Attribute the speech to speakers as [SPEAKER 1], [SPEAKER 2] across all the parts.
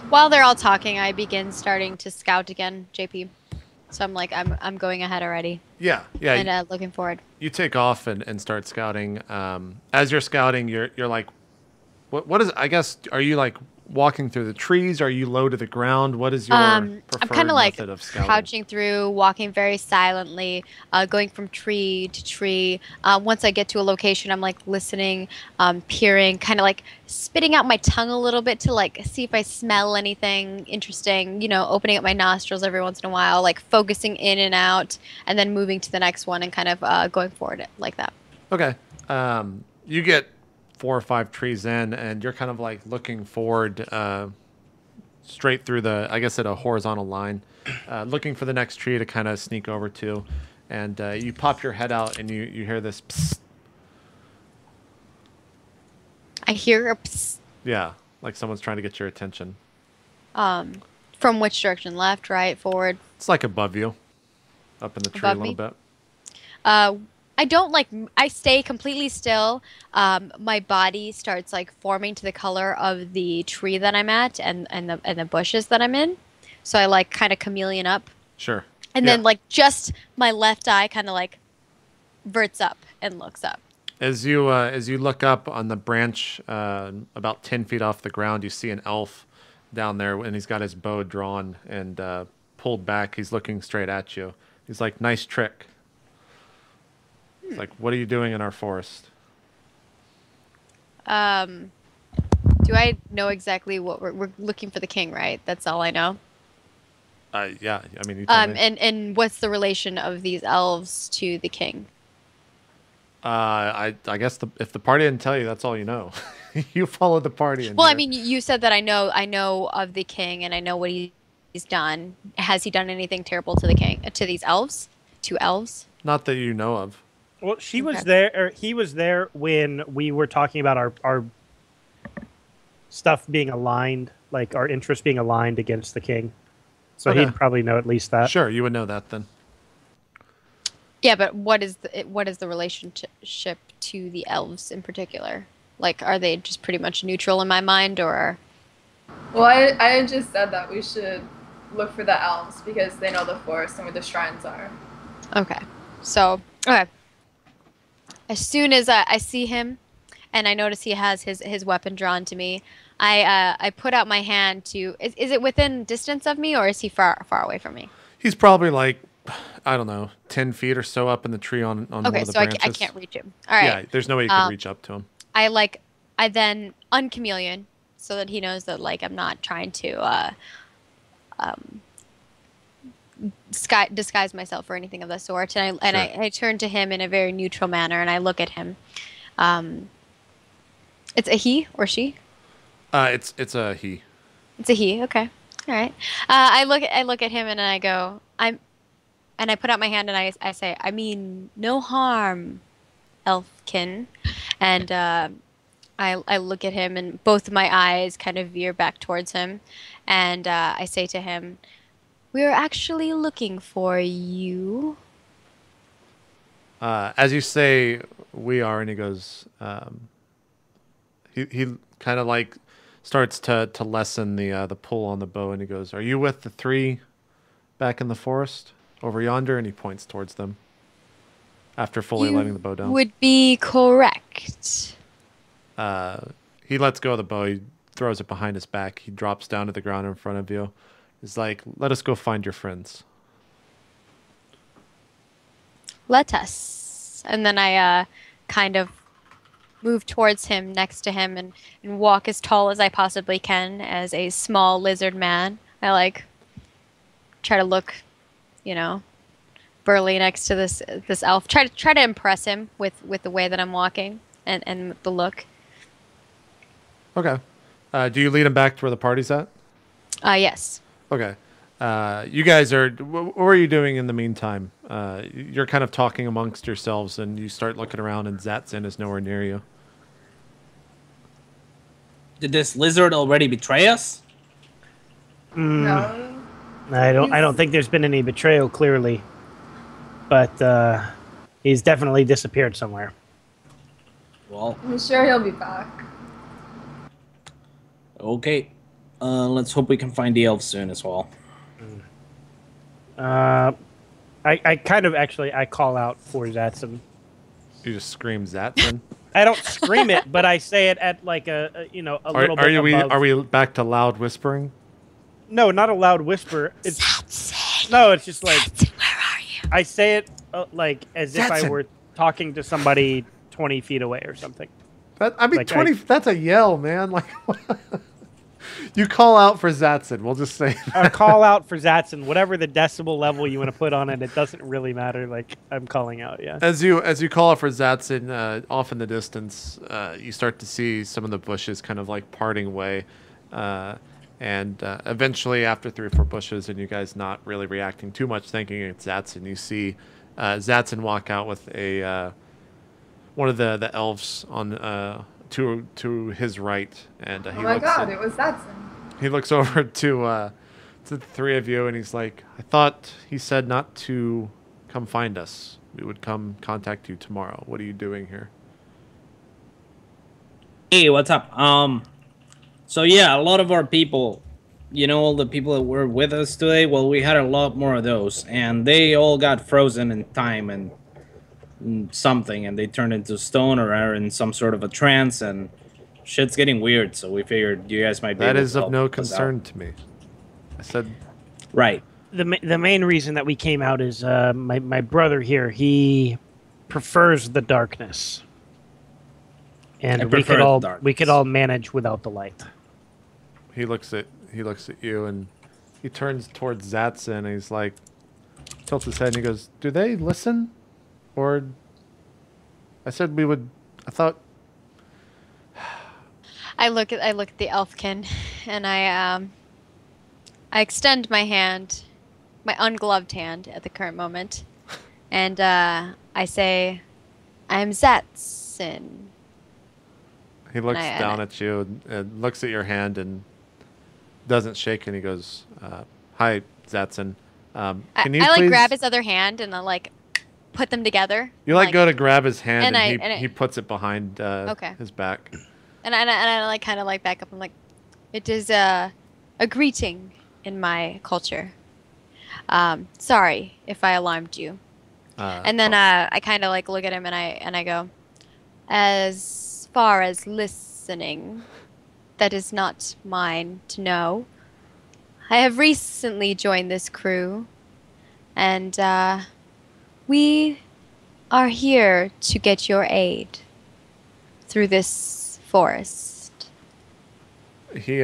[SPEAKER 1] While they're all talking, I begin starting to scout again, JP. So I'm like, I'm going ahead already
[SPEAKER 2] Yeah, yeah.
[SPEAKER 1] and looking forward.
[SPEAKER 2] You take off and start scouting. As you're scouting, you're like, what is? I guess are you like walking through the trees? Are you low to the ground? What is your
[SPEAKER 1] I'm kind
[SPEAKER 2] preferred
[SPEAKER 1] of like
[SPEAKER 2] method of scouting?
[SPEAKER 1] crouching through, walking very silently, going from tree to tree. Once I get to a location, I'm like listening, peering, kind of like spitting out my tongue a little bit to like see if I smell anything interesting. Opening up my nostrils every once in a while, like focusing in and out, and then moving to the next one and kind of going forward like that.
[SPEAKER 2] Okay. You get 4 or 5 trees in, and you're kind of like looking forward straight through the, I guess, at a horizontal line, looking for the next tree to kind of sneak over to. And you pop your head out, and you hear this psst.
[SPEAKER 1] I hear a psst,
[SPEAKER 2] Yeah, like someone's trying to get your attention.
[SPEAKER 1] from which direction? Left, right, forward,
[SPEAKER 2] It's like above you, up in the tree a
[SPEAKER 1] above
[SPEAKER 2] little
[SPEAKER 1] me?
[SPEAKER 2] bit.
[SPEAKER 1] Uh, I don't like. I stay completely still. My body starts like forming to the color of the tree that I'm at and the bushes that I'm in. So I like kind of chameleon up,
[SPEAKER 2] Sure.
[SPEAKER 1] and
[SPEAKER 2] Yeah.
[SPEAKER 1] then like just my left eye kind of like verts up and looks up.
[SPEAKER 2] As you look up on the branch, about 10 feet off the ground, you see an elf down there, and he's got his bow drawn and pulled back. He's looking straight at you. He's like, "Nice trick." It's like, "What are you doing in our forest?"
[SPEAKER 1] Um, do I know exactly what we're looking for the king, right? That's all I know.
[SPEAKER 2] Yeah. I mean, you tell me.
[SPEAKER 1] And what's the relation of these elves to the king?
[SPEAKER 2] I guess if the party didn't tell you, that's all you know. You follow the party, and
[SPEAKER 1] Well, I
[SPEAKER 2] you're
[SPEAKER 1] mean, you said that I know of the king and I know what he's done. Has he done anything terrible to the king, to these elves? To elves?
[SPEAKER 2] not that you know of.
[SPEAKER 3] Well, she
[SPEAKER 1] Okay.
[SPEAKER 3] was there, or he was there when we were talking about our stuff being aligned, like our interests being aligned against the king. So
[SPEAKER 2] Okay.
[SPEAKER 3] he'd probably know at least that.
[SPEAKER 2] Sure, you would know that then.
[SPEAKER 1] Yeah, but what is the relationship to the elves in particular? Like, are they just pretty much neutral in my mind, or?
[SPEAKER 4] Well, I just said that we should look for the elves because they know the forest and where the shrines are.
[SPEAKER 1] Okay. So, okay. As soon as I see him, and I notice he has his weapon drawn to me, I put out my hand to. Is it within distance of me, or is he far away from me?
[SPEAKER 2] He's probably like, I don't know, 10 feet or so up in the tree on one
[SPEAKER 1] Okay,
[SPEAKER 2] of the
[SPEAKER 1] so I
[SPEAKER 2] branches.
[SPEAKER 1] can't reach him. All right.
[SPEAKER 2] Yeah, there's no way you could reach up to him.
[SPEAKER 1] I then unchameleon so that he knows that like I'm not trying to um, disguise myself or anything of the sort. And I turn to him in a very neutral manner and I look at him. Um, it's a he or she?
[SPEAKER 2] It's a he.
[SPEAKER 1] It's a he. Okay. All right. I look at him and I go, and I put out my hand and I say, I mean no harm, elfkin. And I look at him and both of my eyes kind of veer back towards him. And I say to him, we're actually looking for you.
[SPEAKER 2] As you say, we are, and he goes. He kind of like starts to lessen the pull on the bow, and he goes, "Are you with the three back in the forest over yonder?" And he points towards them after fully letting the bow down.
[SPEAKER 1] Would be correct.
[SPEAKER 2] He lets go of the bow. He throws it behind his back. He drops down to the ground in front of you. He's like, "Let us go find your friends."
[SPEAKER 1] Let us. And then I kind of move towards him, next to him, and walk as tall as I possibly can as a small lizard man. I like try to look, burly next to this elf. Try to impress him with the way that I'm walking and the look.
[SPEAKER 2] Okay. Do you lead him back to where the party's at?
[SPEAKER 1] Yes.
[SPEAKER 2] Okay. You guys are. What are you doing in the meantime? You're kind of talking amongst yourselves, and you start looking around, and Zatzin is nowhere near you.
[SPEAKER 5] Did this lizard already betray us?
[SPEAKER 4] No.
[SPEAKER 3] I don't think there's been any betrayal clearly, but he's definitely disappeared somewhere.
[SPEAKER 5] Well,
[SPEAKER 4] I'm sure he'll be back.
[SPEAKER 5] okay. Let's hope we can find the elves soon as well.
[SPEAKER 3] I kind of actually I call out for Zatson.
[SPEAKER 2] You just scream Zatson.
[SPEAKER 3] I don't scream it, but I say it at like a little bit above.
[SPEAKER 2] Are we back to loud whispering?
[SPEAKER 3] No, not a loud whisper. It's
[SPEAKER 1] Zatson.
[SPEAKER 3] no, it's just like
[SPEAKER 1] Zatson, where are you?
[SPEAKER 3] I say it like as if I
[SPEAKER 2] Zatson.
[SPEAKER 3] were talking to somebody 20 feet away or something.
[SPEAKER 2] I mean,
[SPEAKER 3] Like,
[SPEAKER 2] 20. That's a yell, man. Like, you call out for Zatson. We'll just say.
[SPEAKER 3] A call out for Zatson, whatever the decibel level you want to put on it. It doesn't really matter. Like I'm calling out, yeah.
[SPEAKER 2] As you call out for Zatson, off in the distance, you start to see some of the bushes kind of like parting way, and eventually, after 3 or 4 bushes, and you guys not really reacting too much, thinking it's Zatson, you see Zatson walk out with a one of the elves on to his right, and
[SPEAKER 4] Oh my god, it was Zatson.
[SPEAKER 2] he looks over to the 3 of you, and he's like, "I thought he said not to come find us. We would come contact you tomorrow. What are you doing here?"
[SPEAKER 5] Hey, what's up? So yeah, a lot of our people, all the people that were with us today, well, we had a lot more of those, and they all got frozen in time and something, and they turned into stone or are in some sort of a trance, and shit's getting weird, so we figured you guys might be
[SPEAKER 2] That
[SPEAKER 5] able
[SPEAKER 2] is
[SPEAKER 5] to
[SPEAKER 2] of
[SPEAKER 5] help
[SPEAKER 2] no
[SPEAKER 5] us
[SPEAKER 2] concern
[SPEAKER 5] out.
[SPEAKER 2] to me. I said,
[SPEAKER 5] Right.
[SPEAKER 3] The main reason that we came out is my brother here. He prefers the darkness, and we could all manage without the light.
[SPEAKER 2] he looks at you, and he turns towards Zatson, and he's like, tilts his head, and he goes, "Do they listen? Or I said we would. I thought."
[SPEAKER 1] I look at the elfkin, and I extend my hand, my ungloved hand at the current moment, and I say, "I'm Zatson."
[SPEAKER 2] He looks down at you and looks at your hand and doesn't shake, and he goes, "Hi, Zatson. Can you
[SPEAKER 1] I
[SPEAKER 2] please
[SPEAKER 1] grab his other hand and I like put them together.
[SPEAKER 2] You go to grab his hand, and
[SPEAKER 1] and
[SPEAKER 2] he puts it behind his back.
[SPEAKER 1] And I like kind of like back up. I'm like, it is a greeting in my culture. Sorry if I alarmed you. And then I kind of like look at him and I go, as far as listening, that is not mine to know. I have recently joined this crew, and we are here to get your aid through this forest.
[SPEAKER 2] He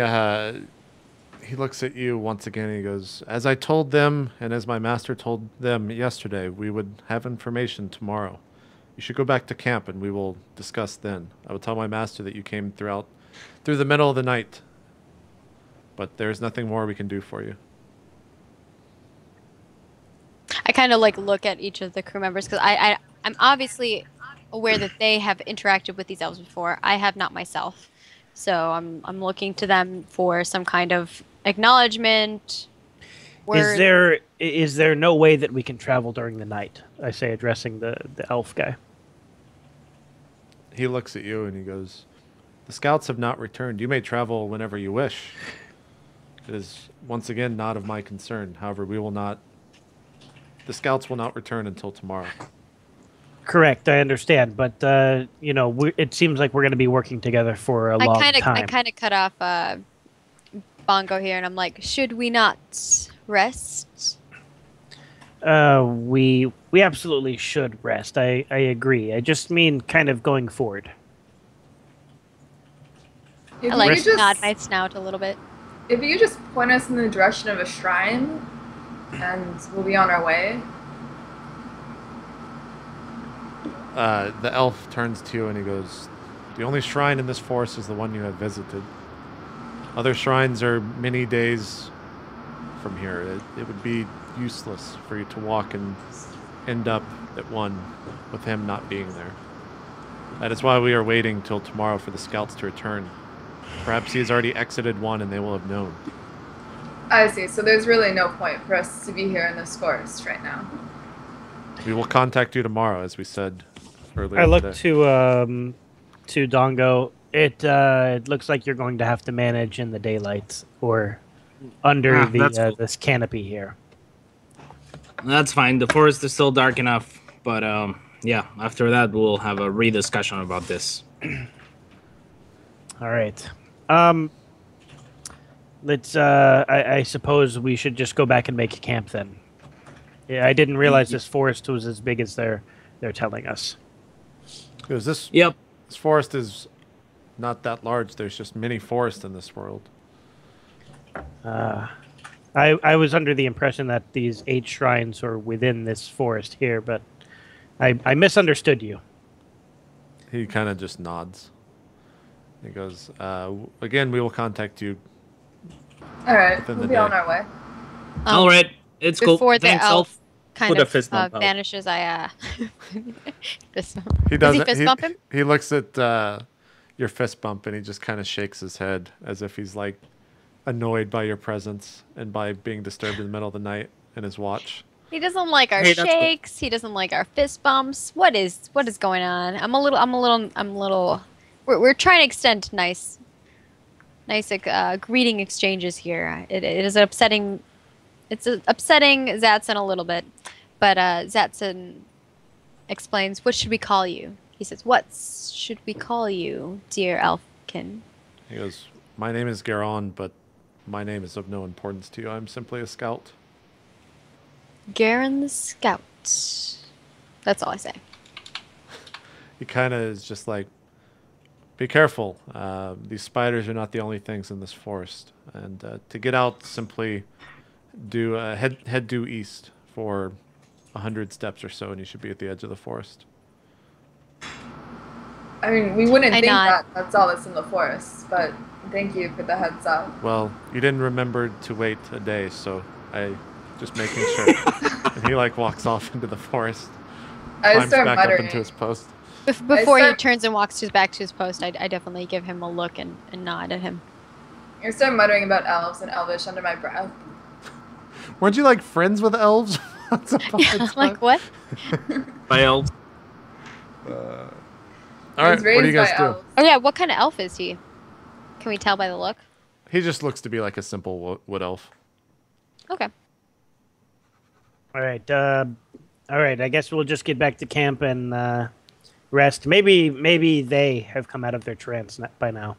[SPEAKER 2] looks at you once again, and he goes, "As I told them, and as my master told them yesterday, we would have information tomorrow. You should go back to camp, and we will discuss then. I will tell my master that you came through the middle of the night, but there's nothing more we can do for you."
[SPEAKER 1] I kind of like look at each of the crew members because I'm obviously aware that they have interacted with these elves before. I have not myself, so I'm looking to them for some kind of acknowledgement.
[SPEAKER 3] Is there no way that we can travel during the night? I say, addressing the elf guy.
[SPEAKER 2] He looks at you and he goes, "The scouts have not returned. You may travel whenever you wish. It is once again not of my concern. However, the scouts will not return until tomorrow."
[SPEAKER 3] Correct, I understand, but it seems like we're going to be working together for a long time.
[SPEAKER 1] I kind of cut off Bongo here, and I'm like, should we not rest?
[SPEAKER 3] We absolutely should rest. I agree. I just mean kind of going forward.
[SPEAKER 4] If
[SPEAKER 1] I like
[SPEAKER 4] you just,
[SPEAKER 1] nod my snout a little bit.
[SPEAKER 4] If you just point us in the direction of a shrine, and we'll be on our way.
[SPEAKER 2] The elf turns to you and he goes, "The only shrine in this forest is the one you have visited. Other shrines are many days from here. It would be useless for you to walk and end up at one with him not being there. That is why we are waiting till tomorrow for the scouts to return. Perhaps he has already exited one and they will have known."
[SPEAKER 4] I see. So there's really no point for us to be here in this forest right now.
[SPEAKER 2] "We will contact you tomorrow," as we said earlier.
[SPEAKER 3] I look
[SPEAKER 2] today.
[SPEAKER 3] to Dongo, It looks like you're going to have to manage in the daylight or under the this canopy here.
[SPEAKER 5] That's fine. The forest is still dark enough, but yeah. After that, we'll have a rediscussion about this.
[SPEAKER 3] All right. Let's. I suppose we should just go back and make a camp then. Yeah, I didn't realize this forest was as big as they're telling us.
[SPEAKER 2] Because this forest is not that large. There's just many forests in this world.
[SPEAKER 3] I was under the impression that these 8 shrines were within this forest here, but I misunderstood you.
[SPEAKER 2] He kind of just nods. He goes, again, we will contact you.
[SPEAKER 4] All right, we'll be on our way.
[SPEAKER 5] All right, it's cool.
[SPEAKER 1] Before the
[SPEAKER 5] Thanks,
[SPEAKER 1] elf kind of
[SPEAKER 5] fist bump
[SPEAKER 1] vanishes, I fist bump.
[SPEAKER 2] He does.
[SPEAKER 1] Does he fist bump him?
[SPEAKER 2] He looks at your fist bump and he just kind of shakes his head as if he's like annoyed by your presence and by being disturbed in the middle of the night in his watch.
[SPEAKER 1] He doesn't like our shakes. Cool. He doesn't like our fist bumps. What is going on? I'm a little. We're trying to extend nice greeting exchanges here. It is upsetting. It's upsetting Zatson a little bit, but Zatson explains, "What should we call you?" He says, "What should we call you, dear Elfkin?"
[SPEAKER 2] He goes, "My name is Garon, but my name is of no importance to you. I'm simply a scout."
[SPEAKER 1] Garon the Scout. That's all I say.
[SPEAKER 2] He kind of is just like, be careful. These spiders are not the only things in this forest. And to get out, simply do head due east for 100 steps or so, and you should be at the edge of the forest.
[SPEAKER 4] I mean, we wouldn't think that that's all that's in the forest, but thank you for the heads up.
[SPEAKER 2] Well, you didn't remember to wait a day, so I just making sure. And he like walks off into the forest, climbs back up into his post.
[SPEAKER 1] Before he turns and walks back to his post, I definitely give him a look and nod at him.
[SPEAKER 4] I start muttering about elves and elvish under my breath.
[SPEAKER 2] Weren't you like friends with elves?
[SPEAKER 1] Yeah, like what?
[SPEAKER 5] By elves.
[SPEAKER 2] All right, what do you guys do?
[SPEAKER 1] Oh yeah, what kind of elf is he? Can we tell by the look?
[SPEAKER 2] He just looks to be like a simple wood elf.
[SPEAKER 1] Okay.
[SPEAKER 3] All right. I guess we'll just get back to camp and rest. Maybe they have come out of their trance by now.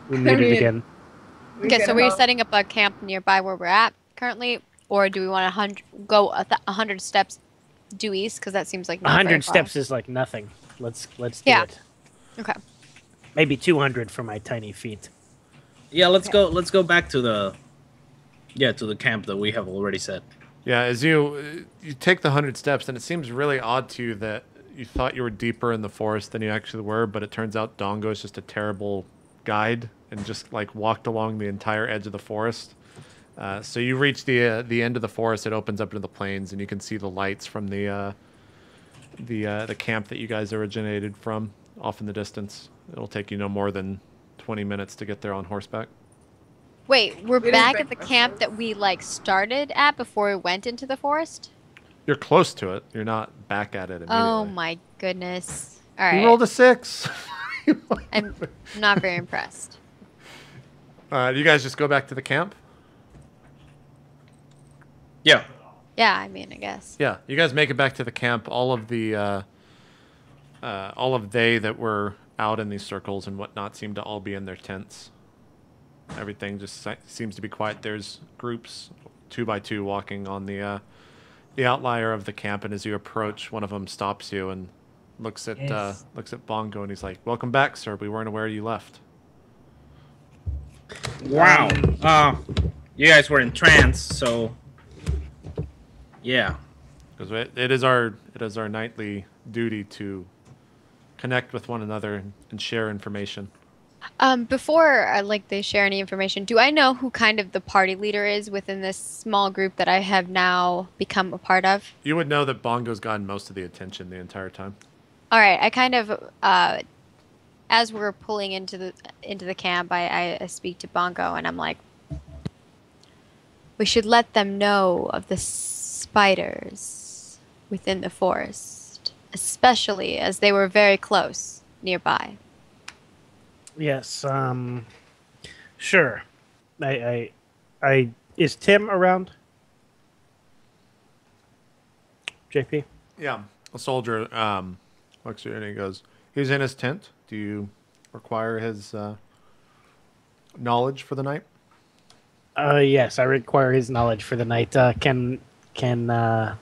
[SPEAKER 3] We muted again.
[SPEAKER 1] Okay, so we're setting up a camp nearby where we're at currently, or do we want to go 100 steps due east? Because that seems like
[SPEAKER 3] 100 steps is like nothing. Let's do it.
[SPEAKER 1] Okay.
[SPEAKER 3] Maybe 200 for my tiny feet.
[SPEAKER 5] Yeah, let's go back to the camp that we have already set.
[SPEAKER 2] Yeah, as you take the 100 steps, and it seems really odd to you that you thought you were deeper in the forest than you actually were, but it turns out Dongo is just a terrible guide and just like walked along the entire edge of the forest. So you reach the end of the forest. It opens up into the plains, and you can see the lights from the camp that you guys originated from off in the distance. It'll take you no more than 20 minutes to get there on horseback.
[SPEAKER 1] Wait, we're back at the camp that we like started at before we went into the forest?
[SPEAKER 2] You're close to it. You're not back at it immediately.
[SPEAKER 1] Oh my goodness. All right.
[SPEAKER 2] You rolled a 6.
[SPEAKER 1] I'm not very impressed.
[SPEAKER 2] You guys just go back to the camp?
[SPEAKER 5] Yeah.
[SPEAKER 1] Yeah, I mean, I guess.
[SPEAKER 2] Yeah, you guys make it back to the camp. All of they that were out in these circles and whatnot seem to all be in their tents. Everything just seems to be quiet. There's groups, 2 by 2, walking on the outlier of the camp, and as you approach, one of them stops you and looks at Bongo, and he's like, "Welcome back, sir. We weren't aware you left."
[SPEAKER 5] Wow. You guys were in trance, so yeah.
[SPEAKER 2] Because it is our nightly duty to connect with one another and share information.
[SPEAKER 1] Before they share any information, do I know who kind of the party leader is within this small group that I have now become a part of?
[SPEAKER 2] You would know that Bongo's gotten most of the attention the entire time.
[SPEAKER 1] All right, I kind of, as we're pulling into the camp, I speak to Bongo and I'm like, we should let them know of the spiders within the forest especially as they were very close nearby.
[SPEAKER 3] Yes. Sure. I. Is Tim around? JP.
[SPEAKER 2] Yeah, a soldier looks at you and he goes, "He's in his tent. Do you require his knowledge for the night?"
[SPEAKER 3] Yes, I require his knowledge for the night. Can I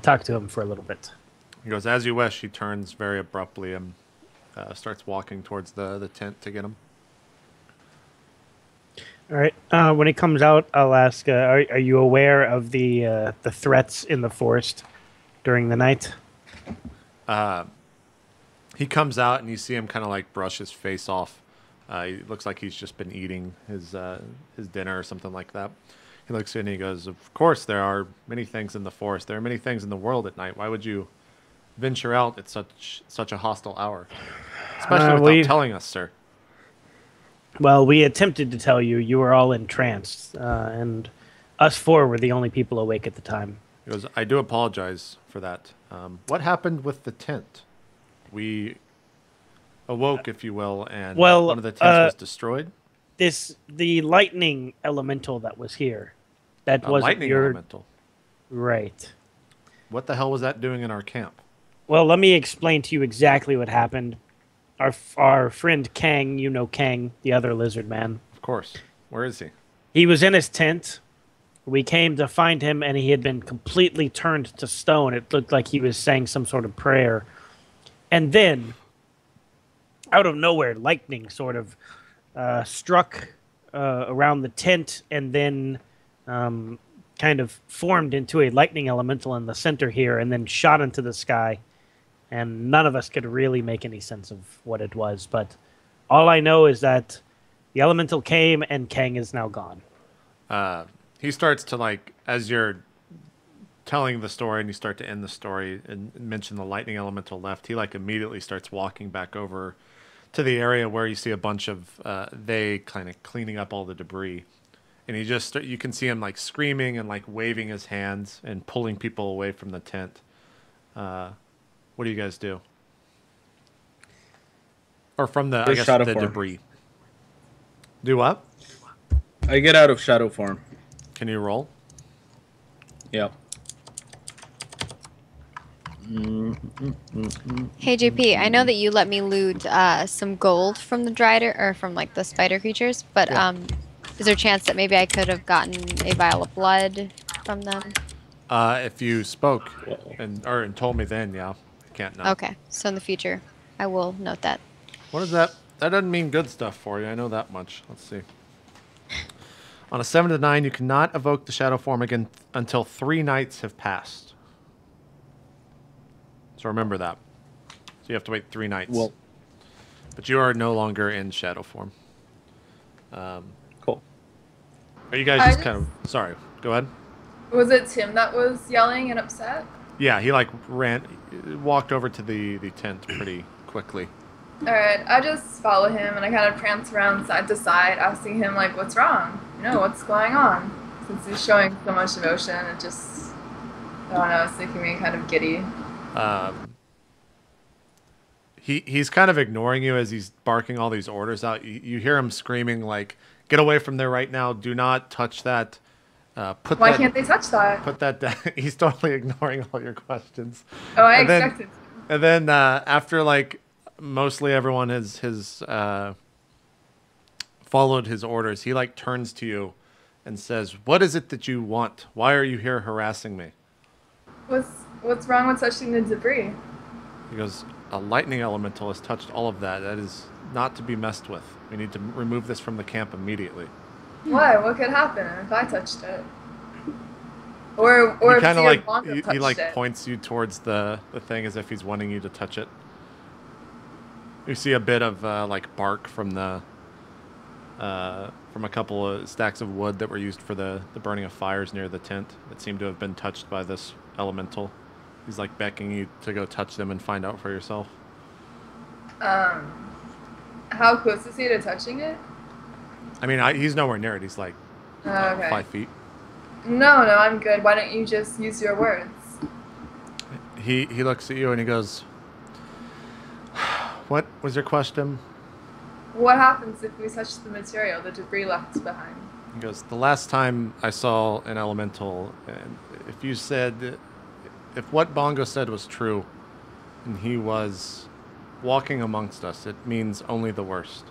[SPEAKER 3] talk to him for a little bit?
[SPEAKER 2] He goes, "As you wish." He turns very abruptly and starts walking towards the tent to get him.
[SPEAKER 3] All right. When he comes out, I'll ask, are you aware of the threats in the forest during the night?
[SPEAKER 2] He comes out and you see him kind of like brush his face off. He looks like he's just been eating his dinner or something like that. He looks in and he goes, "Of course there are many things in the forest. There are many things in the world at night. Why would you venture out at such a hostile hour? Especially without telling us, sir."
[SPEAKER 3] Well, we attempted to tell you. You were all entranced, and us four were the only people awake at the time.
[SPEAKER 2] He goes, "I do apologize for that. What happened with the tent? We awoke, if you will, and one of the tents was destroyed."
[SPEAKER 3] The lightning elemental that was here. That was
[SPEAKER 2] lightning elemental.
[SPEAKER 3] Right.
[SPEAKER 2] What the hell was that doing in our camp?
[SPEAKER 3] Well, let me explain to you exactly what happened. Our friend Kang, you know Kang, the other lizard man.
[SPEAKER 2] Of course. Where is he?
[SPEAKER 3] He was in his tent. We came to find him, and he had been completely turned to stone. It looked like he was saying some sort of prayer. And then, out of nowhere, lightning sort of struck around the tent and then kind of formed into a lightning elemental in the center here and then shot into the sky. And none of us could really make any sense of what it was. But all I know is that the elemental came and Kang is now gone.
[SPEAKER 2] He starts to, like, as you're telling the story and you start to end the story and mention the lightning elemental left, he, like, immediately starts walking back over to the area where you see a bunch of they kind of cleaning up all the debris. And he just, you can see him, like, screaming and, like, waving his hands and pulling people away from the tent. What do you guys do? Or from the, I guess, the debris. Do what?
[SPEAKER 5] I get out of shadow form.
[SPEAKER 2] Can you roll?
[SPEAKER 5] Yep.
[SPEAKER 1] Hey JP, I know that you let me loot some gold from the drider or from like the spider creatures, but
[SPEAKER 2] yeah.
[SPEAKER 1] Is there a chance that maybe I could have gotten a vial of blood from them?
[SPEAKER 2] If you spoke and told me then, yeah. Can't know.
[SPEAKER 1] Okay, so in the future, I will note that.
[SPEAKER 2] What is that? That doesn't mean good stuff for you. I know that much. Let's see. On a 7 to 9, you cannot evoke the shadow form again until 3 nights have passed. So remember that. So you have to wait 3 nights.
[SPEAKER 5] Well,
[SPEAKER 2] but you are no longer in shadow form.
[SPEAKER 5] Cool.
[SPEAKER 2] Are you guys just kind of... Sorry. Go ahead.
[SPEAKER 4] Was it Tim that was yelling and upset?
[SPEAKER 2] Yeah, he like walked over to the tent pretty quickly.
[SPEAKER 4] Alright, I just follow him and I kind of prance around side to side, asking him, like, what's wrong? You know, what's going on? Since he's showing so much emotion, it just, I don't know, it's making me kind of giddy.
[SPEAKER 2] He's kind of ignoring you as he's barking all these orders out. You hear him screaming, like, "Get away from there right now. Do not touch that.
[SPEAKER 4] Why can't they touch that?
[SPEAKER 2] Put that down." He's totally ignoring all your questions.
[SPEAKER 4] Oh, I expected to.
[SPEAKER 2] And then after, like, mostly everyone has followed his orders, he, like, turns to you and says, "What is it that you want? Why are you here harassing me?"
[SPEAKER 4] What's wrong with touching the debris?
[SPEAKER 2] He goes, "A lightning elemental has touched all of that. That is not to be messed with. We need to remove this from the camp immediately."
[SPEAKER 4] Why? What could happen if I touched it? Or
[SPEAKER 2] he
[SPEAKER 4] if
[SPEAKER 2] kind of like he like
[SPEAKER 4] it.
[SPEAKER 2] points you towards the thing as if he's wanting you to touch it. You see a bit of like bark from the from a couple of stacks of wood that were used for the burning of fires near the tent that seemed to have been touched by this elemental. He's like beckoning you to go touch them and find out for yourself.
[SPEAKER 4] How close is he to touching it?
[SPEAKER 2] I mean, he's nowhere near it. He's like
[SPEAKER 4] okay.
[SPEAKER 2] 5 feet.
[SPEAKER 4] No, I'm good. Why don't you just use your words?
[SPEAKER 2] He looks at you and he goes, What was your question?
[SPEAKER 4] What happens if we touch the material, the debris left behind?
[SPEAKER 2] He goes, the last time I saw an elemental, and if what Bongo said was true, and he was walking amongst us, it means only the worst.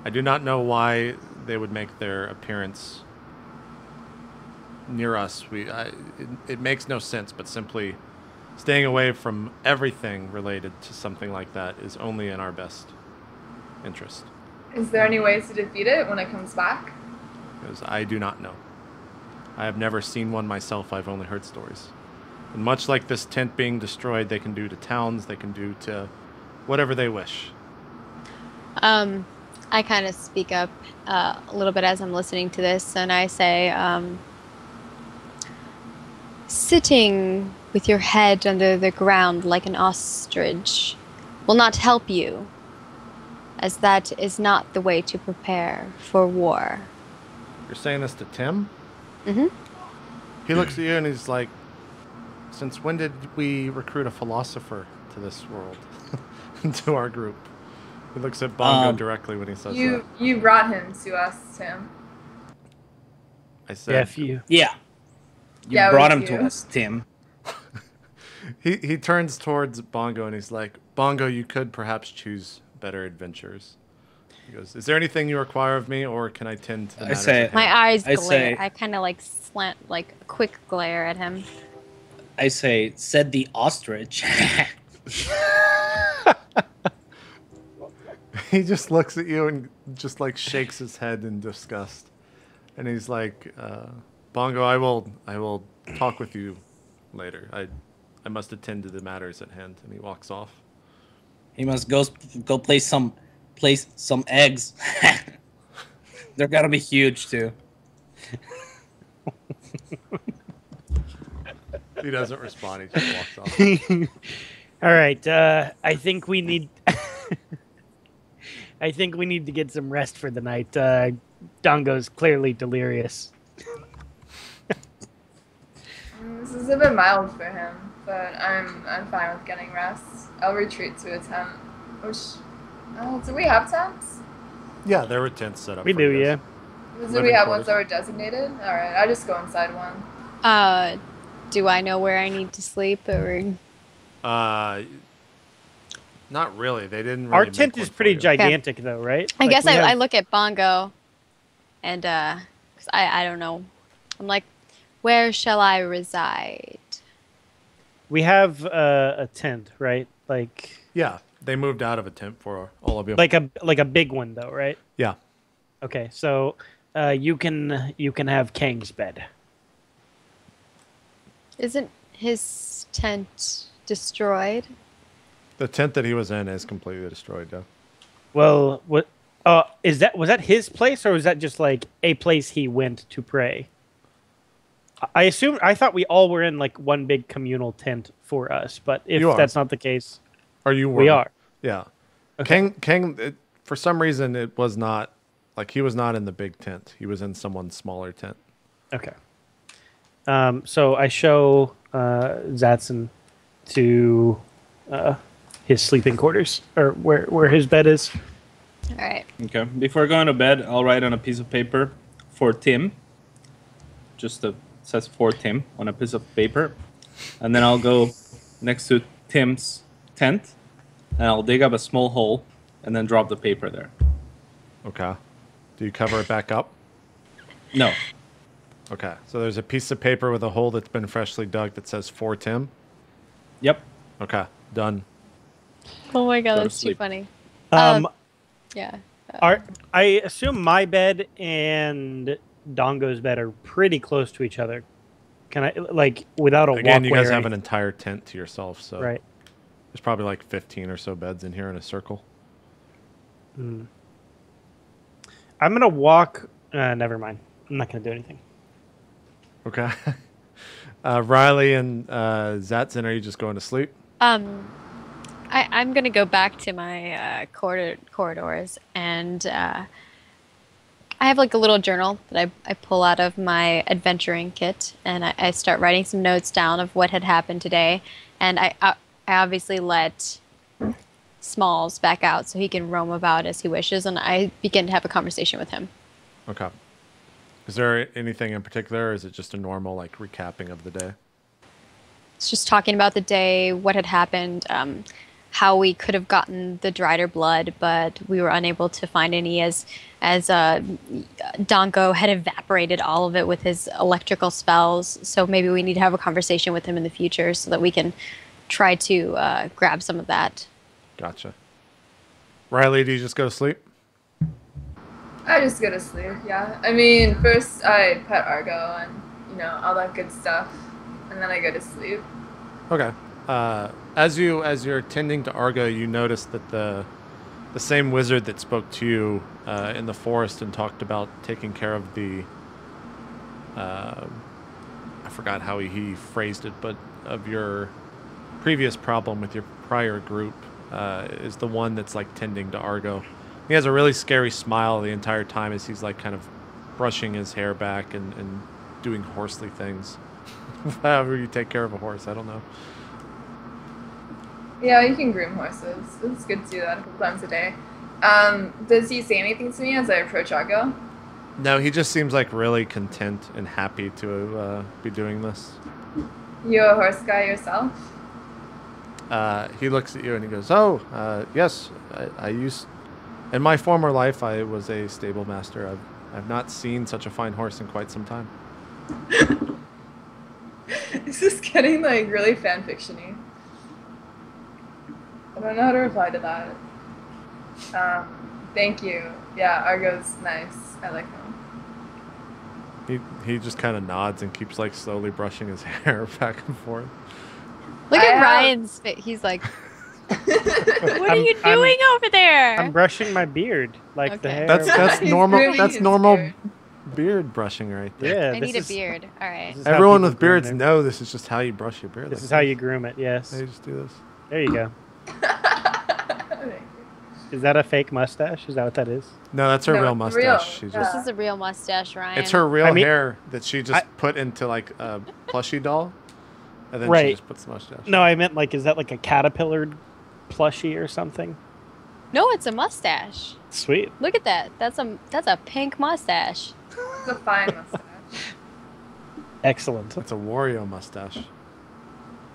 [SPEAKER 2] I do not know why they would make their appearance near us. It makes no sense, but simply staying away from everything related to something like that is only in our best interest.
[SPEAKER 4] Is there any ways to defeat it when it comes back?
[SPEAKER 2] Because I do not know. I have never seen one myself. I've only heard stories. And much like this tent being destroyed, they can do to towns, they can do to whatever they wish.
[SPEAKER 1] I kind of speak up a little bit as I'm listening to this, and I say, sitting with your head under the ground like an ostrich will not help you, as that is not the way to prepare for war.
[SPEAKER 2] You're saying this to Tim?
[SPEAKER 1] Mm-hmm.
[SPEAKER 2] He looks at you and he's like, since when did we recruit a philosopher to this world, to our group? He looks at Bongo directly when he says that.
[SPEAKER 4] You brought him to us, Tim.
[SPEAKER 2] I said,
[SPEAKER 3] Yeah, if you.
[SPEAKER 5] Yeah. You
[SPEAKER 4] Yeah, it
[SPEAKER 5] brought
[SPEAKER 4] was
[SPEAKER 5] him to
[SPEAKER 4] you.
[SPEAKER 5] us, Tim.
[SPEAKER 2] he turns towards Bongo and he's like, Bongo, you could perhaps choose better adventures. He goes, is there anything you require of me, or can I tend to the matters at hand?
[SPEAKER 1] My eyes
[SPEAKER 5] I
[SPEAKER 1] glare.
[SPEAKER 5] say-
[SPEAKER 1] I kind of like slant, like a quick glare at him.
[SPEAKER 5] I say, said the ostrich.
[SPEAKER 2] He just looks at you and just like shakes his head in disgust. And he's like, Bongo, I will talk with you later. I must attend to the matters at hand. And he walks off.
[SPEAKER 5] He must go place some eggs. They're gonna be huge too.
[SPEAKER 2] He doesn't respond. He just walks off.
[SPEAKER 3] All right. I think we need. I think we need to get some rest for the night. Dongo's clearly delirious.
[SPEAKER 4] This is a bit mild for him, but I'm fine with getting rest. I'll retreat to a tent. Do we have tents?
[SPEAKER 2] Yeah, there were tents set up.
[SPEAKER 3] We
[SPEAKER 2] for
[SPEAKER 3] do,
[SPEAKER 2] you
[SPEAKER 3] yeah.
[SPEAKER 2] guys.
[SPEAKER 4] Do we have ones that were designated? All right, I'll just go inside one.
[SPEAKER 1] Do I know where I need to sleep, or?
[SPEAKER 2] Not really. They didn't really
[SPEAKER 3] Our
[SPEAKER 2] make
[SPEAKER 3] tent
[SPEAKER 2] one
[SPEAKER 3] is
[SPEAKER 2] for
[SPEAKER 3] pretty
[SPEAKER 2] you.
[SPEAKER 3] gigantic, though, right?
[SPEAKER 1] I
[SPEAKER 3] Like,
[SPEAKER 1] guess
[SPEAKER 3] we
[SPEAKER 1] I
[SPEAKER 3] have-
[SPEAKER 1] look at Bongo, and 'cause I don't know. I'm like, where shall I reside?
[SPEAKER 3] We have a tent, right? Like
[SPEAKER 2] Yeah, they moved out of a tent for all of you.
[SPEAKER 3] like a big one, though, right?
[SPEAKER 2] Yeah.
[SPEAKER 3] Okay, so you can have Kang's bed.
[SPEAKER 1] Isn't his tent destroyed?
[SPEAKER 2] The tent that he was in is completely destroyed, yeah.
[SPEAKER 3] Well, what? Was that his place, or was that just like a place he went to pray? I thought we all were in like one big communal tent for us, but if
[SPEAKER 2] You are.
[SPEAKER 3] that's not the case,
[SPEAKER 2] Are you
[SPEAKER 3] we are.
[SPEAKER 2] Yeah.
[SPEAKER 3] Okay.
[SPEAKER 2] Kang, for some reason, it was not, like, he was not in the big tent. He was in someone's smaller tent.
[SPEAKER 3] Okay. So I show Zatson to his sleeping quarters, or where his bed is.
[SPEAKER 1] All right.
[SPEAKER 5] Okay. Before going to bed, I'll write on a piece of paper for Tim. Says for Tim on a piece of paper, and then I'll go next to Tim's tent, and I'll dig up a small hole, and then drop the paper there.
[SPEAKER 2] Okay. Do you cover it back up?
[SPEAKER 5] No.
[SPEAKER 2] Okay. So there's a piece of paper with a hole that's been freshly dug that says for Tim.
[SPEAKER 5] Yep.
[SPEAKER 2] Okay. Done.
[SPEAKER 1] Oh my god,
[SPEAKER 5] Go to
[SPEAKER 1] that's too
[SPEAKER 5] sleep.
[SPEAKER 1] funny. Yeah.
[SPEAKER 3] I assume my bed and Dongo's bed are pretty close to each other. Can I, like, without a
[SPEAKER 2] Again, you
[SPEAKER 3] walkway
[SPEAKER 2] guys
[SPEAKER 3] or
[SPEAKER 2] have an
[SPEAKER 3] anything?
[SPEAKER 2] entire tent to yourself, so
[SPEAKER 3] Right.
[SPEAKER 2] there's probably like 15 or so beds in here in a circle.
[SPEAKER 3] I'm gonna walk. Never mind. I'm not gonna do anything.
[SPEAKER 2] Okay. Riley and Zatson, are you just going to sleep?
[SPEAKER 1] I'm gonna go back to my corridors, and I have like a little journal that I pull out of my adventuring kit, and I start writing some notes down of what had happened today, and I obviously let Smalls back out so he can roam about as he wishes, and I begin to have a conversation with him.
[SPEAKER 2] Okay. Is there anything in particular, or is it just a normal like recapping of the day?
[SPEAKER 1] It's just talking about the day, what had happened, how we could have gotten the drieder blood, but we were unable to find any as Donko had evaporated all of it with his electrical spells. So maybe we need to have a conversation with him in the future so that we can try to grab some of that.
[SPEAKER 2] Gotcha. Riley, do you just go to sleep?
[SPEAKER 4] I just go to sleep, yeah. I mean, first I pet Argo and, you know, all that good stuff. And then I go to sleep.
[SPEAKER 2] Okay. As you're tending to Argo, you notice that the same wizard that spoke to you in the forest and talked about taking care of the I forgot how he phrased it, but of your previous problem with your prior group is the one that's like tending to Argo. He has a really scary smile the entire time as he's like kind of brushing his hair back and doing horsely things. However you take care of a horse, I don't know.
[SPEAKER 4] Yeah, you can groom horses. It's good to do that a couple times a day. Does he say anything to me as I approach Argo?
[SPEAKER 2] No, he just seems like really content and happy to be doing this.
[SPEAKER 4] You a horse guy yourself?
[SPEAKER 2] He looks at you and he goes, "Oh, yes, I used in my former life I was a stable master. I've not seen such a fine horse in quite some time."
[SPEAKER 4] This is getting like really fanfiction-y. I don't know how to reply to that. Thank you. Yeah, Argo's nice. I like him.
[SPEAKER 2] He just kind of nods and keeps like slowly brushing his hair back and forth.
[SPEAKER 1] Look at Ryan's face. He's like, what are you doing over there?
[SPEAKER 3] I'm brushing my beard, like the
[SPEAKER 1] Okay.
[SPEAKER 3] hair.
[SPEAKER 2] That's
[SPEAKER 4] He's
[SPEAKER 2] normal.
[SPEAKER 4] grooming
[SPEAKER 2] That's
[SPEAKER 4] his
[SPEAKER 2] normal
[SPEAKER 4] beard.
[SPEAKER 2] beard brushing right there.
[SPEAKER 3] Yeah,
[SPEAKER 1] I
[SPEAKER 3] this
[SPEAKER 1] need a
[SPEAKER 3] is-
[SPEAKER 1] beard. All right.
[SPEAKER 3] this is how
[SPEAKER 2] Everyone
[SPEAKER 3] people
[SPEAKER 2] with
[SPEAKER 3] groom
[SPEAKER 2] beards
[SPEAKER 3] their-
[SPEAKER 2] know this is just how you brush your beard.
[SPEAKER 3] This
[SPEAKER 2] like
[SPEAKER 3] is how you groom it. Yes.
[SPEAKER 2] Hey, just do this.
[SPEAKER 3] There you go.
[SPEAKER 4] Thank you.
[SPEAKER 3] Is that a fake mustache? Is that what that is?
[SPEAKER 2] No, that's her
[SPEAKER 4] No,
[SPEAKER 2] real
[SPEAKER 4] it's real.
[SPEAKER 2] mustache. She
[SPEAKER 4] Yeah.
[SPEAKER 2] just
[SPEAKER 1] This is a real mustache, Ryan.
[SPEAKER 2] it's her real
[SPEAKER 3] I mean-
[SPEAKER 2] hair that she just put into like a plushie doll, and then she
[SPEAKER 3] Right.
[SPEAKER 2] just puts the mustache.
[SPEAKER 3] No, I meant like, is that like a caterpillar plushie or something?
[SPEAKER 1] No, it's a mustache.
[SPEAKER 3] Sweet.
[SPEAKER 1] Look at that. That's a pink mustache.
[SPEAKER 4] It's a fine mustache.
[SPEAKER 3] Excellent.
[SPEAKER 2] It's a Wario mustache.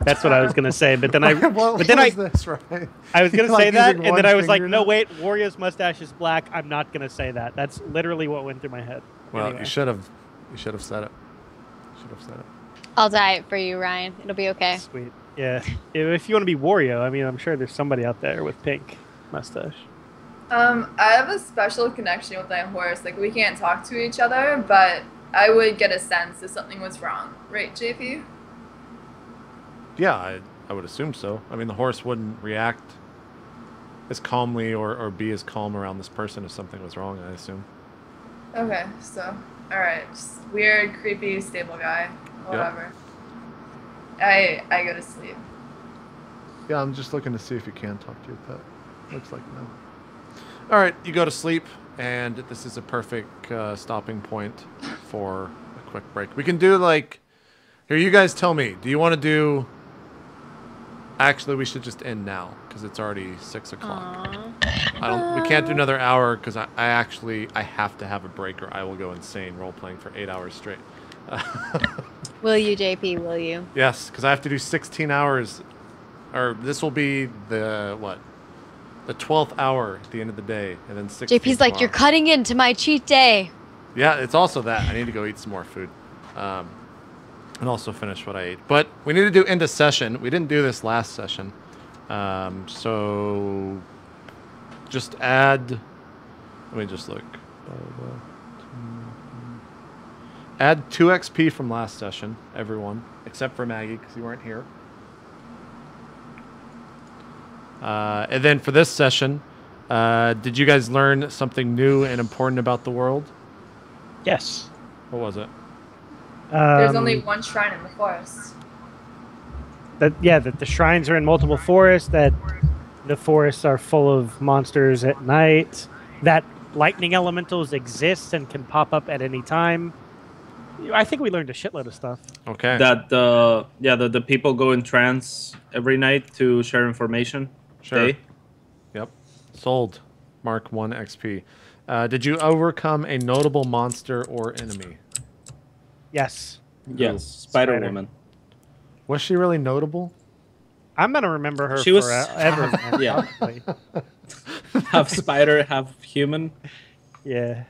[SPEAKER 3] That's what I was gonna say, but then I,
[SPEAKER 2] Well,
[SPEAKER 3] but then
[SPEAKER 2] what is this, right?
[SPEAKER 3] I was gonna
[SPEAKER 2] Like
[SPEAKER 3] say that,
[SPEAKER 2] using
[SPEAKER 3] and then
[SPEAKER 2] one
[SPEAKER 3] I was like,
[SPEAKER 2] finger
[SPEAKER 3] no,
[SPEAKER 2] now?
[SPEAKER 3] wait, Wario's mustache is black. I'm not gonna say that. That's literally what went through my head.
[SPEAKER 2] Well,
[SPEAKER 3] Anyway.
[SPEAKER 2] you should have said it. Should have said it.
[SPEAKER 1] I'll dye it for you, Ryan. It'll be okay.
[SPEAKER 3] Sweet. Yeah. If you want to be Wario, I mean, I'm sure there's somebody out there with pink mustache.
[SPEAKER 4] I have a special connection with my horse. Like, we can't talk to each other, but I would get a sense if something was wrong. Right, JP?
[SPEAKER 2] Yeah, I would assume so. I mean, the horse wouldn't react as calmly or be as calm around this person if something was wrong, I assume.
[SPEAKER 4] Okay, so, alright. Just weird, creepy, stable guy. Whatever. I go to sleep.
[SPEAKER 2] Yeah, I'm just looking to see if you can talk to your pet. Looks like no. All right, you go to sleep, and this is a perfect stopping point for a quick break. We can do like, here, you guys tell me. Do you want to do? Actually, we should just end now because it's already 6 o'clock. We can't do another hour because I have to have a break or I will go insane role playing for 8 hours straight.
[SPEAKER 1] Will you, JP? Will you?
[SPEAKER 2] Yes, because I have to do 16 hours, or this will be the what? The 12th hour at the end of the day, and then 16.
[SPEAKER 1] JP's like, you're
[SPEAKER 2] tomorrow.
[SPEAKER 1] cutting into my cheat day.
[SPEAKER 2] Yeah, it's also that. I need to go eat some more food. And also finish what I ate. But we need to do end of session. We didn't do this last session. So just add... Let me just look. Add 2 XP from last session, everyone. Except for Maggie, because you weren't here. And then for this session, did you guys learn something new and important about the world?
[SPEAKER 3] Yes.
[SPEAKER 2] What was it?
[SPEAKER 4] There's only one shrine in the forest.
[SPEAKER 3] That the shrines are in multiple forests. That the forests are full of monsters at night. That lightning elementals exist and can pop up at any time. I think we learned a shitload of stuff.
[SPEAKER 2] Okay.
[SPEAKER 5] That the people go in trance every night to share information.
[SPEAKER 2] Sure.
[SPEAKER 5] They-
[SPEAKER 2] Sold. Mark 1 XP. Did you overcome a notable monster or enemy?
[SPEAKER 3] Yes.
[SPEAKER 5] Yes, Spider
[SPEAKER 3] Spider.
[SPEAKER 5] Woman.
[SPEAKER 2] Was she really notable?
[SPEAKER 3] I'm gonna remember her
[SPEAKER 5] She was-
[SPEAKER 3] forever. Man,
[SPEAKER 5] Yeah.
[SPEAKER 3] probably.
[SPEAKER 5] Half spider, half human.
[SPEAKER 3] Yeah.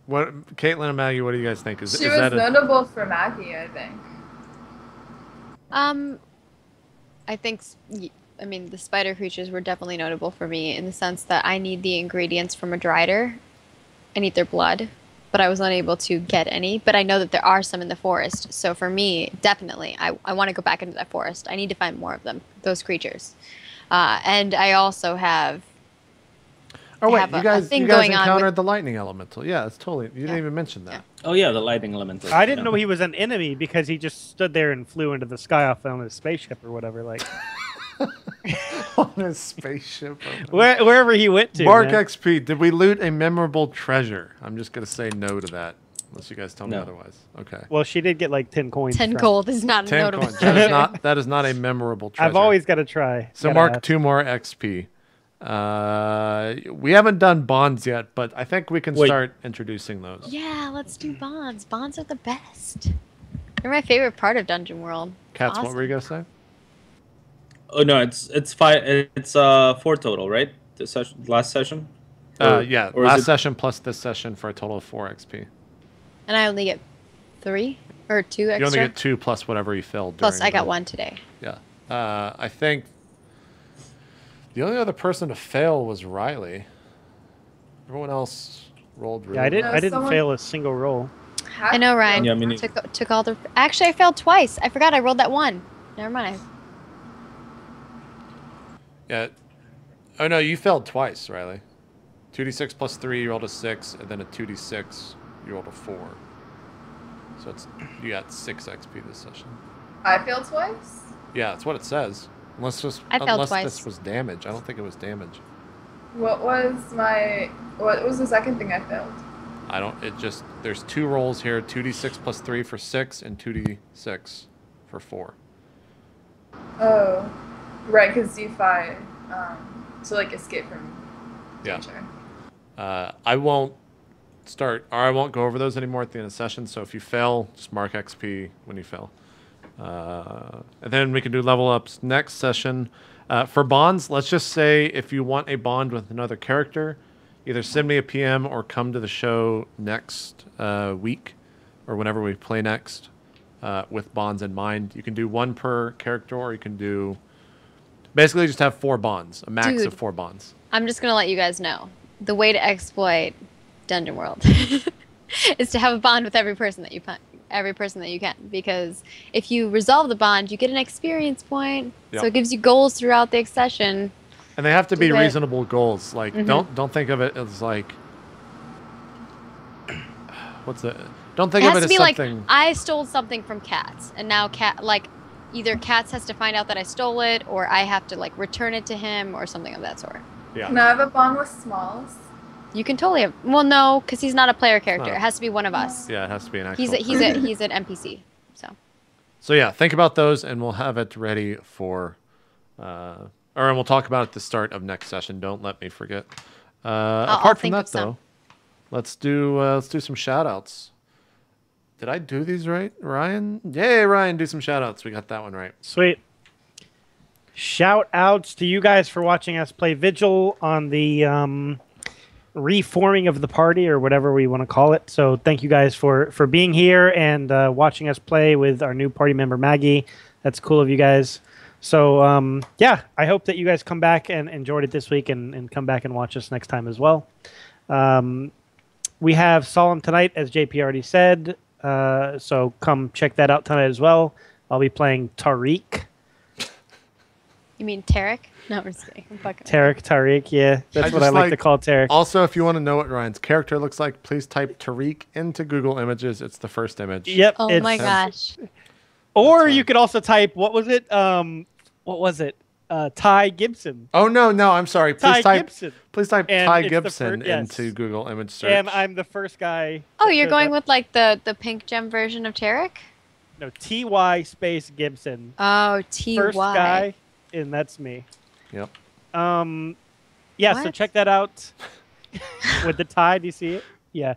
[SPEAKER 2] What, Kaitlyn and Maggie? What do you guys think?
[SPEAKER 4] She was notable for Maggie, I think.
[SPEAKER 1] I think, I mean, the spider creatures were definitely notable for me in the sense that I need the ingredients from a drider. I need their blood, but I was unable to get any. But I know that there are some in the forest. So for me, definitely, I want to go back into that forest. I need to find more of them, those creatures. And I also have...
[SPEAKER 2] Oh wait,
[SPEAKER 1] have
[SPEAKER 2] you
[SPEAKER 1] a
[SPEAKER 2] guys
[SPEAKER 1] thing going on
[SPEAKER 2] encountered
[SPEAKER 1] with-
[SPEAKER 2] the lightning elemental. Yeah, it's totally. You didn't
[SPEAKER 1] Yeah.
[SPEAKER 2] even mention that.
[SPEAKER 5] Oh yeah, the lightning elemental.
[SPEAKER 3] I didn't
[SPEAKER 5] yeah.
[SPEAKER 3] know he was an enemy because he just stood there and flew into the sky off on his spaceship or whatever. Like
[SPEAKER 2] On a spaceship.
[SPEAKER 3] wherever he went to.
[SPEAKER 2] Mark
[SPEAKER 3] man.
[SPEAKER 2] XP. Did we loot a memorable treasure? I'm just gonna say no to that, unless you guys tell me
[SPEAKER 5] No.
[SPEAKER 2] otherwise. Okay.
[SPEAKER 3] Well, she did get like 10 coins.
[SPEAKER 1] 10
[SPEAKER 3] from-
[SPEAKER 1] gold is not a
[SPEAKER 2] 10
[SPEAKER 1] notable
[SPEAKER 2] coins.
[SPEAKER 1] treasure.
[SPEAKER 2] That is not a memorable treasure.
[SPEAKER 3] I've always got to try.
[SPEAKER 2] So
[SPEAKER 3] Gotta
[SPEAKER 2] mark
[SPEAKER 3] ask.
[SPEAKER 2] 2 more XP. We haven't done bonds yet, but I think we can
[SPEAKER 5] Wait.
[SPEAKER 2] start introducing those.
[SPEAKER 1] Yeah, let's do bonds. Bonds are the best. They're my favorite part of Dungeon World.
[SPEAKER 2] Cats, what
[SPEAKER 1] Awesome.
[SPEAKER 2] were you gonna say?
[SPEAKER 5] Oh no, it's 5. It's 4 total, right? The session, last session.
[SPEAKER 2] Yeah,
[SPEAKER 5] or is
[SPEAKER 2] last
[SPEAKER 5] it-
[SPEAKER 2] session plus this session for a total of 4 XP.
[SPEAKER 1] And I only get 3 or 2 extra.
[SPEAKER 2] You only get 2 plus whatever you filled.
[SPEAKER 1] Plus,
[SPEAKER 2] during
[SPEAKER 1] I got
[SPEAKER 2] the-
[SPEAKER 1] 1 today.
[SPEAKER 2] Yeah. I think the only other person to fail was Riley. Everyone else rolled really
[SPEAKER 3] Yeah, I didn't.
[SPEAKER 4] No,
[SPEAKER 3] I didn't
[SPEAKER 4] someone-
[SPEAKER 3] fail a single roll.
[SPEAKER 1] I know, Ryan.
[SPEAKER 5] Yeah, me neither.
[SPEAKER 1] Took all the... Actually, I failed twice. I forgot I rolled that 1. Never mind.
[SPEAKER 2] Yeah. Oh no, you failed twice, Riley. 2d6 plus 3, you rolled a 6, and then a 2d6, you rolled a 4. So you got 6 XP this session.
[SPEAKER 4] I failed twice?
[SPEAKER 2] Yeah, that's what it says. Unless
[SPEAKER 1] I failed
[SPEAKER 2] unless
[SPEAKER 1] twice.
[SPEAKER 2] this was damage. I don't think it was damage.
[SPEAKER 4] What was the second thing I failed?
[SPEAKER 2] I don't. It just there's 2 rolls here: 2d6 plus 3 for 6, and 2d6 for 4.
[SPEAKER 4] Oh, right, because D5, to like escape from
[SPEAKER 2] Yeah.
[SPEAKER 4] danger.
[SPEAKER 2] I won't I won't go over those anymore at the end of the session. So if you fail, just mark XP when you fail. And then we can do level ups next session. For bonds, let's just say if you want a bond with another character, either send me a PM or come to the show next week or whenever we play next with bonds in mind. You can do 1 per character, or you can do basically just have 4 bonds, a max
[SPEAKER 1] Dude.
[SPEAKER 2] of 4 bonds.
[SPEAKER 1] I'm just going to let you guys know. The way to exploit Dungeon World is to have a bond with every person that you can, because if you resolve the bond, you get an experience point.
[SPEAKER 2] Yep.
[SPEAKER 1] So it gives you goals throughout the session.
[SPEAKER 2] And they have to be
[SPEAKER 1] Do it.
[SPEAKER 2] reasonable goals. Like
[SPEAKER 1] Mhm.
[SPEAKER 2] don't think of it as like what's it? Don't think
[SPEAKER 1] It
[SPEAKER 2] of
[SPEAKER 1] has
[SPEAKER 2] it
[SPEAKER 1] to
[SPEAKER 2] as
[SPEAKER 1] be like
[SPEAKER 2] something.
[SPEAKER 1] I stole something from Cats, and now either Cats has to find out that I stole it, or I have to like return it to him, or something of that sort.
[SPEAKER 2] Yeah.
[SPEAKER 4] Can I have a bond with Smalls?
[SPEAKER 1] You can totally have. Well, no, because he's not a player character.
[SPEAKER 2] not.
[SPEAKER 1] It has to be one of us.
[SPEAKER 2] Yeah, it has to be an actual.
[SPEAKER 1] He's an NPC.
[SPEAKER 2] So yeah, think about those, and we'll have it ready for, or we'll talk about it at the start of next session. Don't let me forget.
[SPEAKER 1] I'll
[SPEAKER 2] Apart from
[SPEAKER 1] think
[SPEAKER 2] that,
[SPEAKER 1] of some.
[SPEAKER 2] though, let's do some shout outs. Did I do these right, Ryan? Yay, Ryan, do some shout outs. We got that one right.
[SPEAKER 3] Sweet. Shout outs to you guys for watching us play Vigil on the reforming of the party, or whatever we want to call it. So thank you guys for being here and watching us play with our new party member Maggie. That's cool of you guys. So yeah, I hope that you guys come back and enjoyed it this week, and come back and watch us next time as well. We have Solemn tonight, as JP already said. So come check that out tonight as well. I'll be playing Tariq.
[SPEAKER 1] You mean Tarek? No, I'm just kidding. I'm fucking.
[SPEAKER 3] Tariq, yeah. That's what
[SPEAKER 2] just
[SPEAKER 3] I like to call Tariq.
[SPEAKER 2] Also, if you want to know what Ryan's character looks like, please type Tariq into Google Images. It's the first image.
[SPEAKER 3] Yep.
[SPEAKER 1] Oh my gosh.
[SPEAKER 3] Or
[SPEAKER 2] That's
[SPEAKER 3] you
[SPEAKER 2] fine.
[SPEAKER 3] could also type, what was it? Ty Gibson.
[SPEAKER 2] Oh no, I'm sorry.
[SPEAKER 3] Ty
[SPEAKER 2] Please type
[SPEAKER 3] Gibson.
[SPEAKER 2] Ty
[SPEAKER 3] And it's the
[SPEAKER 2] Gibson
[SPEAKER 3] yes.
[SPEAKER 2] into Google Image search.
[SPEAKER 3] And I'm the first guy.
[SPEAKER 1] Oh,
[SPEAKER 3] that
[SPEAKER 1] you're
[SPEAKER 3] shows
[SPEAKER 1] going
[SPEAKER 3] up.
[SPEAKER 1] with like the pink gem version of Tarek?
[SPEAKER 3] No, TY space Gibson.
[SPEAKER 1] Oh, TY.
[SPEAKER 3] First guy, and that's me.
[SPEAKER 2] Yep.
[SPEAKER 3] Yeah, so
[SPEAKER 1] What?
[SPEAKER 3] check that out. With the tie, do you see it? Yeah.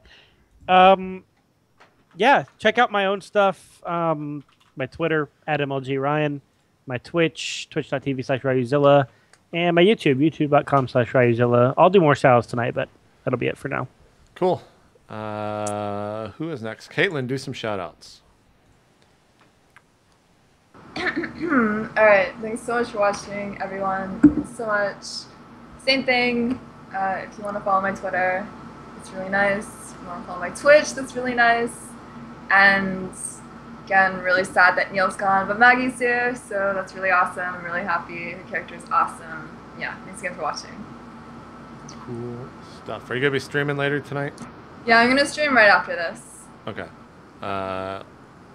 [SPEAKER 3] Yeah, check out my own stuff. My Twitter, @MLGRyan. My Twitch, twitch.tv/Ryuzilla. And my YouTube, youtube.com/Ryuzilla. I'll do more shout-outs tonight, but that'll be it for now.
[SPEAKER 2] Cool. Who is next? Kaitlyn, do some shout-outs.
[SPEAKER 4] Alright, thanks so much for watching, everyone. Thanks so much. Same thing. If you want to follow my Twitter, it's really nice. If you want to follow my Twitch, that's really nice. And again, really sad that Neal's gone, but Maggie's here, so that's really awesome. I'm really happy. Her character's awesome. Yeah, thanks again for watching.
[SPEAKER 2] Cool stuff. Are you going to be streaming later tonight?
[SPEAKER 4] Yeah, I'm going to stream right after this.
[SPEAKER 2] Okay.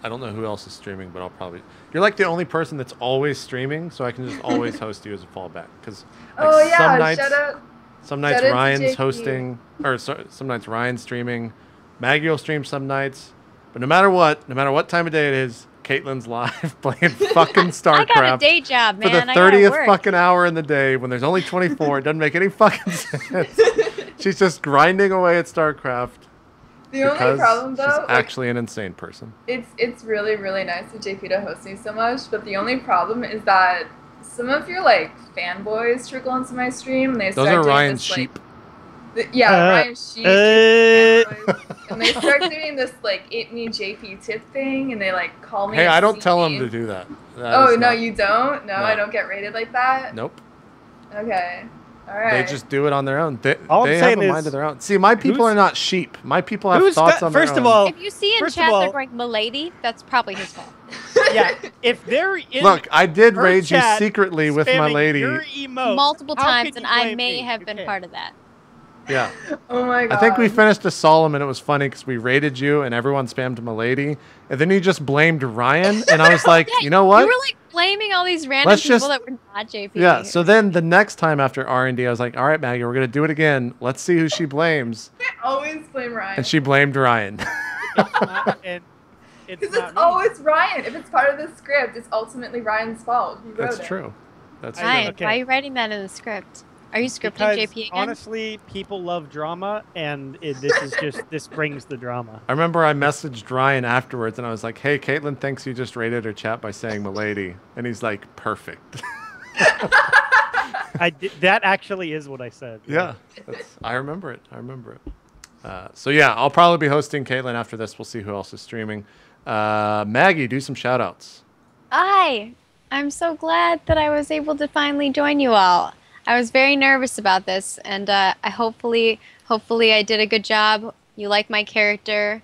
[SPEAKER 2] I don't know who else is streaming, but I'll probably... You're like the only person that's always streaming, so I can just always host you as a fallback. Because like,
[SPEAKER 4] Oh yeah,
[SPEAKER 2] some nights
[SPEAKER 4] shout out to
[SPEAKER 2] Ryan's
[SPEAKER 4] JP.
[SPEAKER 2] hosting, or some nights Ryan's streaming. Maggie will stream some nights. But no matter what time of day it is, Kaitlyn's live playing fucking StarCraft.
[SPEAKER 1] I got a day job, man.
[SPEAKER 2] For the
[SPEAKER 1] I gotta
[SPEAKER 2] 30th
[SPEAKER 1] work.
[SPEAKER 2] fucking hour in the day when there's only 24. It doesn't make any fucking sense. She's just grinding away at StarCraft.
[SPEAKER 4] The only problem though,
[SPEAKER 2] she's actually an insane person.
[SPEAKER 4] it's really really nice of JP to host me so much, but the only problem is that some of your like fanboys trickle into my stream. And they
[SPEAKER 2] Those
[SPEAKER 4] start
[SPEAKER 2] are
[SPEAKER 4] doing
[SPEAKER 2] Ryan's
[SPEAKER 4] this,
[SPEAKER 2] sheep.
[SPEAKER 4] Ryan's sheep. fanboys. And they start doing this like itmeJP tip thing, and they like call me.
[SPEAKER 2] Hey,
[SPEAKER 4] a
[SPEAKER 2] I don't tell
[SPEAKER 4] C.
[SPEAKER 2] them to do that. That
[SPEAKER 4] Oh
[SPEAKER 2] is
[SPEAKER 4] no,
[SPEAKER 2] not-
[SPEAKER 4] you don't. No,
[SPEAKER 2] No.
[SPEAKER 4] I don't get rated like that.
[SPEAKER 2] Nope.
[SPEAKER 4] Okay. All right.
[SPEAKER 2] They just do it on their own. They
[SPEAKER 3] All I'm
[SPEAKER 2] have
[SPEAKER 3] saying
[SPEAKER 2] a mind
[SPEAKER 3] is-
[SPEAKER 2] of their own. See, my people
[SPEAKER 3] Who's-
[SPEAKER 2] are not sheep. My people have
[SPEAKER 3] Who's
[SPEAKER 2] thoughts
[SPEAKER 3] got-
[SPEAKER 2] on their
[SPEAKER 3] first of
[SPEAKER 2] own.
[SPEAKER 3] all,
[SPEAKER 1] If you see in
[SPEAKER 3] First of
[SPEAKER 1] chat
[SPEAKER 3] all-
[SPEAKER 1] they're going "milady," that's probably his fault.
[SPEAKER 3] Yeah, if they're in
[SPEAKER 2] Look, I did
[SPEAKER 3] her
[SPEAKER 2] raid you
[SPEAKER 3] chat
[SPEAKER 2] secretly with my
[SPEAKER 3] spamming
[SPEAKER 2] lady.
[SPEAKER 3] your emotes,
[SPEAKER 1] Multiple
[SPEAKER 3] how
[SPEAKER 1] times,
[SPEAKER 3] can
[SPEAKER 1] and
[SPEAKER 3] you
[SPEAKER 1] I
[SPEAKER 3] blame
[SPEAKER 1] may
[SPEAKER 3] me?
[SPEAKER 1] have
[SPEAKER 3] Who
[SPEAKER 1] been
[SPEAKER 3] cares?
[SPEAKER 1] part of that.
[SPEAKER 2] Yeah.
[SPEAKER 4] Oh my god.
[SPEAKER 2] I think we finished a solemn and it was funny because we raided you and everyone spammed my lady. And then you just blamed Ryan. And I was like,
[SPEAKER 1] Yeah,
[SPEAKER 2] you know what?
[SPEAKER 1] You were like blaming all these random
[SPEAKER 2] Let's
[SPEAKER 1] people
[SPEAKER 2] just-
[SPEAKER 1] that were not JP.
[SPEAKER 2] Yeah, so then the next time after R&D, I was like, all right, Maggie, we're going to do it again. Let's see who she blames.
[SPEAKER 4] I always blame Ryan.
[SPEAKER 2] And she blamed Ryan.
[SPEAKER 3] And it's
[SPEAKER 4] Because
[SPEAKER 3] not
[SPEAKER 4] it's
[SPEAKER 3] me.
[SPEAKER 4] always Ryan. If it's part of the script, it's ultimately Ryan's fault. He wrote
[SPEAKER 2] That's
[SPEAKER 4] it.
[SPEAKER 2] true. That's true.
[SPEAKER 1] Ryan,
[SPEAKER 3] Okay.
[SPEAKER 1] why are you writing that in the script? Are you scripting
[SPEAKER 3] Because
[SPEAKER 1] JP again?
[SPEAKER 3] honestly, people love drama, and this brings the drama.
[SPEAKER 2] I remember I messaged Ryan afterwards and I was like, hey, Kaitlyn thinks you just raided her chat by saying milady. And he's like, perfect.
[SPEAKER 3] That actually is what I said.
[SPEAKER 2] Yeah, I remember it. So yeah, I'll probably be hosting Kaitlyn after this. We'll see who else is streaming. Maggie, do some shout outs.
[SPEAKER 1] I'm so glad that I was able to finally join you all. I was very nervous about this, and I hopefully I did a good job. You like my character.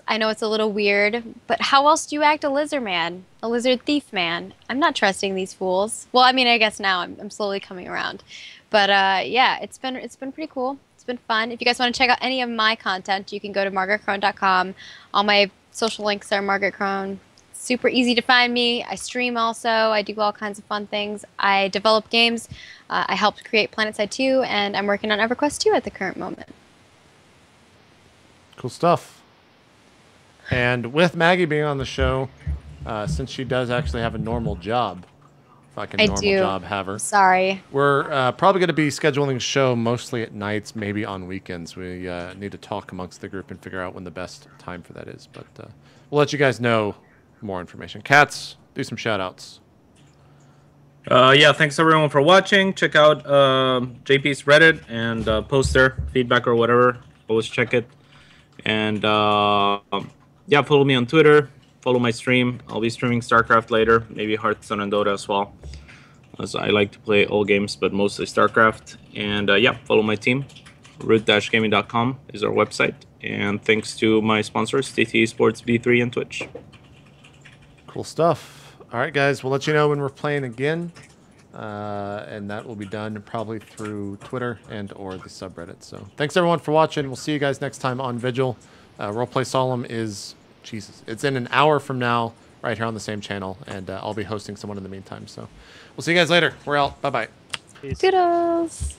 [SPEAKER 1] I know it's a little weird, but how else do you act a lizard man? A lizard thief man? I'm not trusting these fools. Well, I mean, I guess now I'm slowly coming around. But yeah, it's been pretty cool. It's been fun. If you guys want to check out any of my content, you can go to margaretcrone.com. All my social links are Margaret Crone. Super easy to find me. I stream also. I do all kinds of fun things. I develop games. I helped create PlanetSide 2, and I'm working on EverQuest 2 at the current moment.
[SPEAKER 2] Cool stuff. And with Maggie being on the show, since she does actually have a normal job, fucking
[SPEAKER 1] I
[SPEAKER 2] normal
[SPEAKER 1] do.
[SPEAKER 2] job, have her.
[SPEAKER 1] Sorry.
[SPEAKER 2] We're probably going to be scheduling a show mostly at nights, maybe on weekends. We need to talk amongst the group and figure out when the best time for that is. But we'll let you guys know more information. Cats, do some shout outs.
[SPEAKER 5] Yeah, thanks everyone for watching. Check out JP's Reddit and post their feedback or whatever. Always check it. And yeah, follow me on Twitter. Follow my stream. I'll be streaming StarCraft later. Maybe Hearthstone and Dota as well. As I like to play all games, but mostly StarCraft. And yeah, follow my team. root-gaming.com is our website. And thanks to my sponsors, TT Sports, B3, and Twitch.
[SPEAKER 2] Cool stuff. All right, guys, we'll let you know when we're playing again. And that will be done probably through Twitter and or the subreddit. So thanks, everyone, for watching. We'll see you guys next time on Vigil. Roleplay Solemn is, Jesus, it's in an hour from now right here on the same channel. And I'll be hosting someone in the meantime. So we'll see you guys later. We're out. Bye-bye.
[SPEAKER 3] Peace.
[SPEAKER 1] Doodles.